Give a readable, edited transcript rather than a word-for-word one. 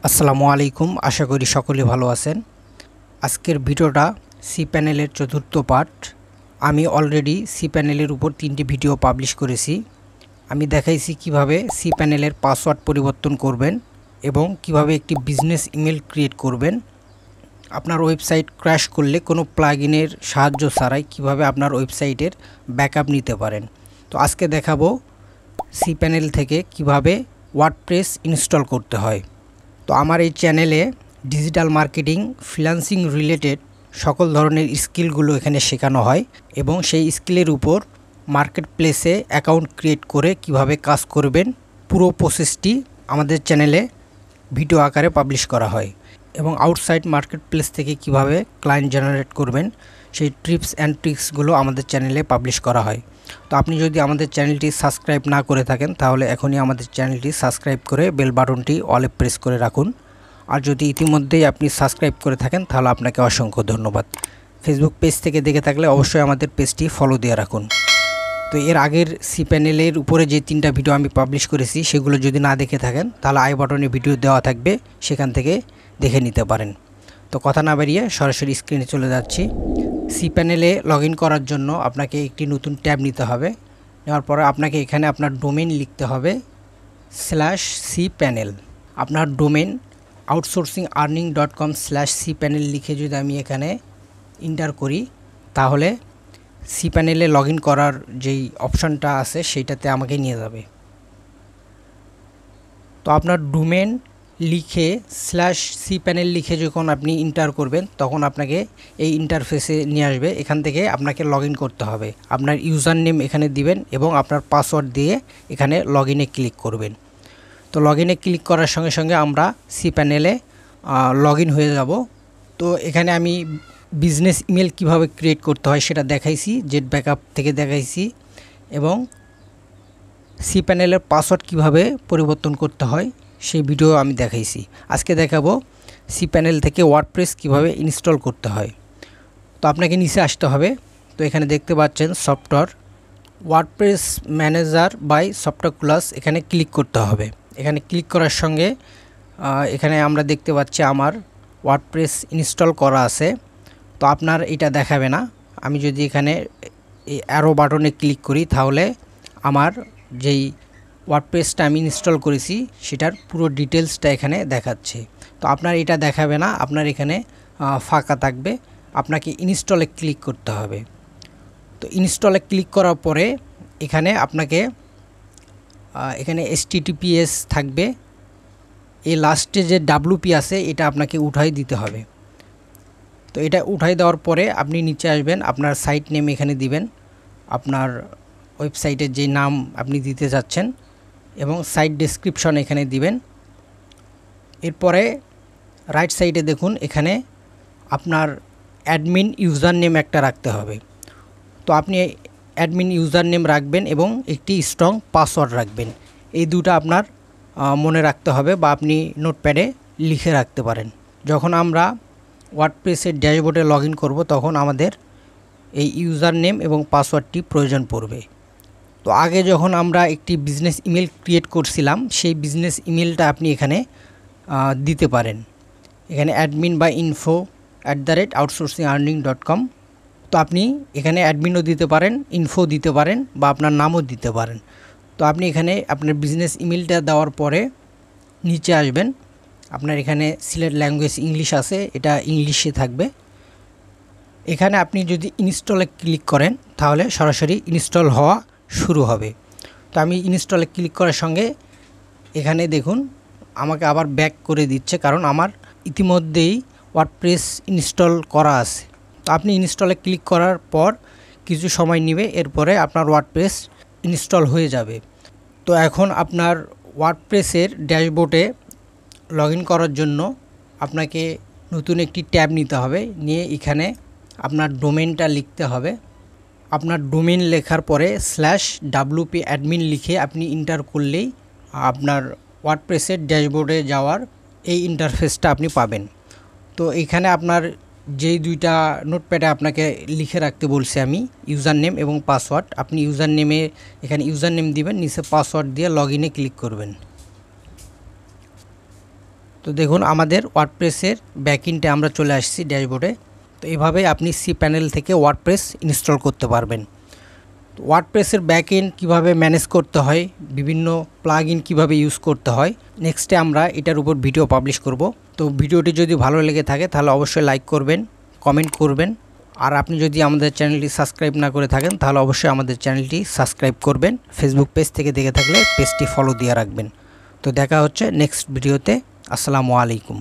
আসসালামু আলাইকুম, আশা করি সকলে ভালো আছেন। আজকের ভিডিওটা সি প্যানেলের চতুর্থ পার্ট। আমি অলরেডি সি প্যানেলের উপর 3টি ভিডিও পাবলিশ করেছি। আমি দেখাইছি কিভাবে সি প্যানেলের পাসওয়ার্ড পরিবর্তন করবেন এবং কিভাবে একটি বিজনেস ইমেল ক্রিয়েট করবেন। আপনার ওয়েবসাইট ক্র্যাশ করলে কোনো প্লাগইনের সাহায্য ছাড়াই কিভাবে আপনার ওয়েবসাইটের ব্যাকআপ নিতে পারেন। তো আজকে দেখাবো সি প্যানেল থেকে কিভাবে ওয়ার্ডপ্রেস ইনস্টল করতে হয়। তো আমার এই চ্যানেলে ডিজিটাল মার্কেটিং, ফ্রিল্যান্সিং রিলেটেড সকল ধরনের স্কিলগুলো এখানে শেখানো হয় এবং সেই স্কিলের উপর মার্কেট প্লেসে অ্যাকাউন্ট ক্রিয়েট করে কিভাবে কাজ করবেন পুরো প্রসেসটি আমাদের চ্যানেলে ভিডিও আকারে পাবলিশ করা হয় এবং আউটসাইড মার্কেট প্লেস থেকে কিভাবে ক্লায়েন্ট জেনারেট করবেন সেই টিপস অ্যান্ড ট্রিক্সগুলো আমাদের চ্যানেলে পাবলিশ করা হয়। তো আপনি যদি আমাদের চ্যানেলটি সাবস্ক্রাইব না করে থাকেন তাহলে এখনই আমাদের চ্যানেলটি সাবস্ক্রাইব করে বেল বাটনটি অলে প্রেস করে রাখুন। আর যদি ইতিমধ্যেই আপনি সাবস্ক্রাইব করে থাকেন তাহলে আপনাকে অসংখ্য ধন্যবাদ। ফেসবুক পেজ থেকে দেখে থাকলে অবশ্যই আমাদের পেজটি ফলো দিয়ে রাখুন। তো এর আগের সি প্যানেলের উপরে যে 3টা ভিডিও আমি পাবলিশ করেছি সেগুলো যদি না দেখে থাকেন তাহলে আই বাটনে ভিডিও দেওয়া থাকবে, সেখান থেকে দেখে নিতে পারেন। তো কথা না বাড়িয়ে সরাসরি স্ক্রিনে চলে যাচ্ছি। সি প্যানেলে লগ ইন করার জন্য আপনাকে একটি নতুন ট্যাব নিতে হবে। নেওয়ার পরে আপনাকে এখানে আপনার ডোমেন লিখতে হবে /cpanel। আপনার ডোমেন outsourcingearning.com/cpanel লিখে যদি আমি এখানে এন্টার করি তাহলে সি প্যানেলে লগ ইন করার যেই অপশানটা আছে সেইটাতে আমাকে নিয়ে যাবে। তো আপনার ডোমেন লিখে /cpanel লিখে যখন আপনি এন্টার করবেন তখন আপনাকে এই ইন্টারফেসে নিয়ে আসবে। এখান থেকে আপনাকে লগ ইন করতে হবে। আপনার ইউজার নেম এখানে দিবেন এবং আপনার পাসওয়ার্ড দিয়ে এখানে লগ ইনে ক্লিক করবেন। তো লগ ইনে ক্লিক করার সঙ্গে সঙ্গে আমরা সি প্যানেলে লগ ইন হয়ে যাব। তো এখানে আমি বিজনেস ইমেল কিভাবে ক্রিয়েট করতে হয় সেটা দেখাইছি, জেট ব্যাকআপ থেকে দেখাইছি এবং সি প্যানেলের পাসওয়ার্ড কিভাবে পরিবর্তন করতে হয় সেই ভিডিও আমি দেখাইছি। আজকে দেখাবো সি প্যানেল থেকে ওয়ার্ডপ্রেস কিভাবে ইনস্টল করতে হয়। তো আপনাকে নিচে আসতে হবে। তো এখানে দেখতে পাচ্ছেন software, WordPress manager by software class, এখানে ক্লিক করতে হবে। এখানে ক্লিক করার সঙ্গে এখানে আমরা দেখতে পাচ্ছি আমার ওয়ার্ডপ্রেস ইনস্টল করা আছে। তো আপনার এটা দেখাবে না। আমি যদি এখানে এই অ্যারো বাটনে ক্লিক করি তাহলে আমার যেই ওয়ার্ডপ্রেসটা আমি ইনস্টল করেছি সেটার পুরো ডিটেলসটা এখানে দেখাচ্ছে। তো আপনার এটা দেখাবে না, আপনার এখানে ফাঁকা থাকবে। আপনাকে ইনস্টলে ক্লিক করতে হবে। তো ইনস্টলে ক্লিক করার পরে এখানে আপনাকে এখানে HTTPS থাকবে। এই লাস্টে যে WP আছে এটা আপনাকে উঠাই দিতে হবে। তো এটা উঠাই দেওয়ার পরে আপনি নিচে আসবেন, আপনার সাইট নেম এখানে দিবেন, আপনার ওয়েবসাইটের যে নাম আপনি দিতে যাচ্ছেন এবং সাইট ডেসক্রিপশন এখানে দিবেন। এরপরে রাইট সাইডে দেখুন এখানে আপনার অ্যাডমিন ইউজার নেম একটা রাখতে হবে। তো আপনি অ্যাডমিন ইউজার নেম রাখবেন এবং একটি স্ট্রং পাসওয়ার্ড রাখবেন। এই দুটো আপনার মনে রাখতে হবে বা আপনি নোটপ্যাডে লিখে রাখতে পারেন। যখন আমরা ওয়ার্ডপ্রেসের ড্যাশবোর্ডে লগ ইন করবো তখন আমাদের এই ইউজার নেম এবং পাসওয়ার্ডটি প্রয়োজন পড়বে। তো আগে যখন আমরা একটি বিজনেস ইমেল ক্রিয়েট করছিলাম সেই বিজনেস ইমেলটা আপনি এখানে দিতে পারেন। এখানে অ্যাডমিন বা info@outsourcingearning.com। তো আপনি এখানে অ্যাডমিনও দিতে পারেন, ইনফো দিতে পারেন বা আপনার নামও দিতে পারেন। তো আপনি এখানে আপনার বিজনেস ইমেলটা দেওয়ার পরে নিচে আসবেন। আপনার এখানে সিলেক্ট ল্যাঙ্গুয়েজ ইংলিশ আছে, এটা ইংলিশে থাকবে। এখানে আপনি যদি ইনস্টলে ক্লিক করেন তাহলে সরাসরি ইনস্টল হওয়া শুরু হবে। তো আমি ইনস্টলে ক্লিক করার সঙ্গে এখানে দেখুন আমাকে আবার ব্যাক করে দিচ্ছে, কারণ আমার ইতিমধ্যেই ওয়ার্ডপ্রেস ইনস্টল করা আছে। তো আপনি ইনস্টলে ক্লিক করার পর কিছু সময় নেবে, এরপরে আপনার ওয়ার্ডপ্রেস ইনস্টল হয়ে যাবে। তো এখন আপনার ওয়ার্ডপ্রেসের ড্যাশবোর্ডে লগ ইন করার জন্য আপনাকে নতুন একটি ট্যাব নিতে হবে। নিয়ে এখানে আপনার ডোমেনটা লিখতে হবে। আপনার ডোমেন লেখার পরে /WP অ্যাডমিন লিখে আপনি এন্টার করলেই আপনার ওয়ার্ডপ্রেসের ড্যাশবোর্ডে যাওয়ার এই ইন্টারফেসটা আপনি পাবেন। তো এখানে আপনার যেই দুইটা নোটপ্যাডে আপনাকে লিখে রাখতে বলছি আমি, ইউজার নেম এবং পাসওয়ার্ড, আপনি ইউজার নেমে এখানে ইউজার নেম দিবেন, নিচে পাসওয়ার্ড দিয়ে লগ ইনে ক্লিক করবেন। তো দেখুন আমাদের ওয়ার্ডপ্রেসের ব্যাকএন্ডে আমরা চলে আসছি ড্যাশবোর্ডে। তো এভাবে আপনি cPanel থেকে ওয়ার্ডপ্রেস ইনস্টল করতে পারবেন। ওয়ার্ডপ্রেসের ব্যাকএন্ড কিভাবে ম্যানেজ করতে হয়, বিভিন্ন প্লাগইন কিভাবে ইউজ করতে হয়, নেক্সটে আমরা এটার উপর ভিডিও পাবলিশ করব। তো ভিডিওটি যদি ভালো লেগে থাকে তাহলে অবশ্যই লাইক করবেন, কমেন্ট করবেন। আর আপনি যদি আমাদের চ্যানেলটি সাবস্ক্রাইব না করে থাকেন তাহলে অবশ্যই আমাদের চ্যানেলটি সাবস্ক্রাইব করবেন। ফেসবুক পেজ থেকে দেখে থাকলে পেজটি ফলো দিয়ে রাখবেন। তো দেখা হচ্ছে নেক্সট ভিডিওতে। আসসালামু আলাইকুম।